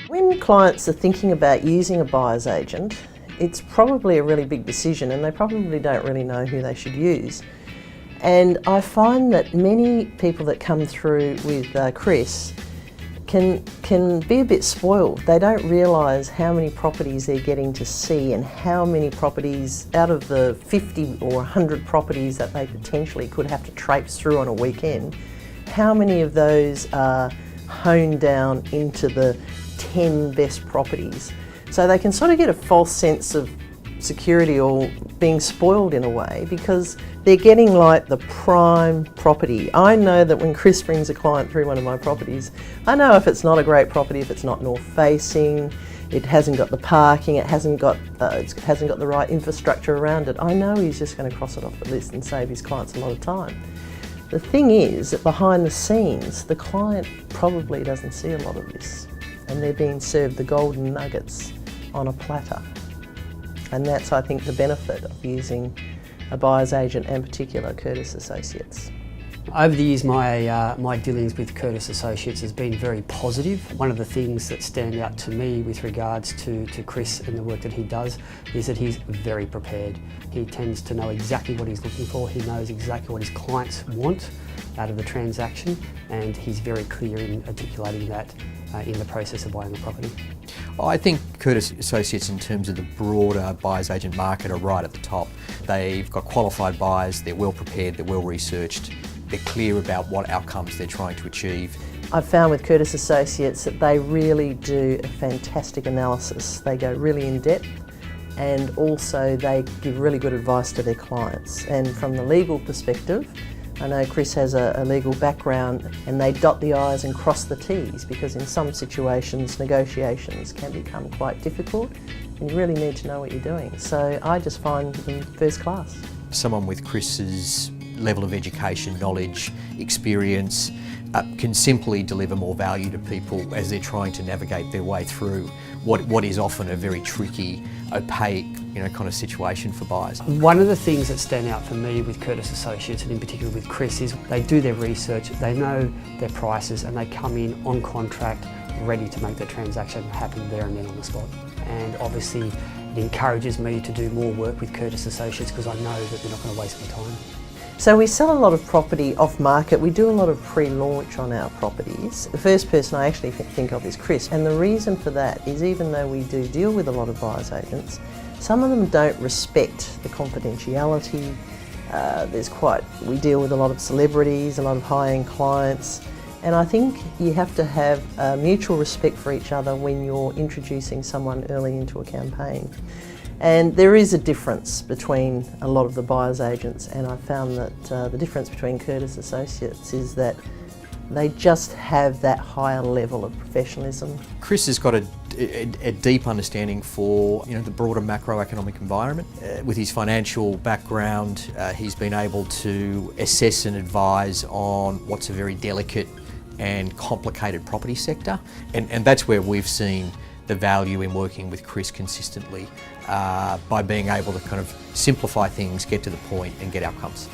When clients are thinking about using a buyer's agent, it's probably a really big decision and they probably don't really know who they should use. And I find that many people that come through with Chris can be a bit spoiled. They don't realise how many properties they're getting to see and how many properties out of the 50 or 100 properties that they potentially could have to traipse through on a weekend, how many of those are honed down into the 10 best properties. So they can sort of get a false sense of security or being spoiled in a way because they're getting like the prime property. I know that when Chris brings a client through one of my properties, I know if it's not a great property, if it's not north facing, it hasn't got the parking, it hasn't got the right infrastructure around it, I know he's just going to cross it off the list and save his clients a lot of time. The thing is that behind the scenes, the client probably doesn't see a lot of this and they're being served the golden nuggets on a platter. And that's, I think, the benefit of using a buyer's agent and particular Curtis Associates. Over the years, my dealings with Curtis Associates has been very positive. One of the things that stand out to me with regards to Chris and the work that he does is that he's very prepared. He tends to know exactly what he's looking for. He knows exactly what his clients want out of the transaction, and he's very clear in articulating that in the process of buying a property. I think Curtis Associates, in terms of the broader buyer's agent market, are right at the top. They've got qualified buyers, they're well prepared, they're well researched, they're clear about what outcomes they're trying to achieve. I've found with Curtis Associates that they really do a fantastic analysis. They go really in depth and also they give really good advice to their clients. And from the legal perspective, I know Chris has a legal background and they dot the I's and cross the T's because in some situations negotiations can become quite difficult and you really need to know what you're doing. So I just find them first class. Someone with Chris's level of education, knowledge, experience can simply deliver more value to people as they're trying to navigate their way through what is often a very tricky, opaque, kind of situation for buyers. One of the things that stand out for me with Curtis Associates, and in particular with Chris, is they do their research, they know their prices, and they come in on contract ready to make the transaction happen there and then on the spot. And obviously it encourages me to do more work with Curtis Associates because I know that they're not going to waste my time. So we sell a lot of property off market. We do a lot of pre-launch on our properties. The first person I actually think of is Chris, and the reason for that is even though we do deal with a lot of buyer's agents, some of them don't respect the confidentiality. We deal with a lot of celebrities, a lot of high-end clients, and I think you have to have a mutual respect for each other when you're introducing someone early into a campaign. And there is a difference between a lot of the buyer's agents, and I found that the difference between Curtis Associates is that they just have that higher level of professionalism. Chris has got a deep understanding for the broader macroeconomic environment. With his financial background, he's been able to assess and advise on what's a very delicate and complicated property sector, and that's where we've seen the value in working with Chris consistently by being able to kind of simplify things, get to the point and get outcomes.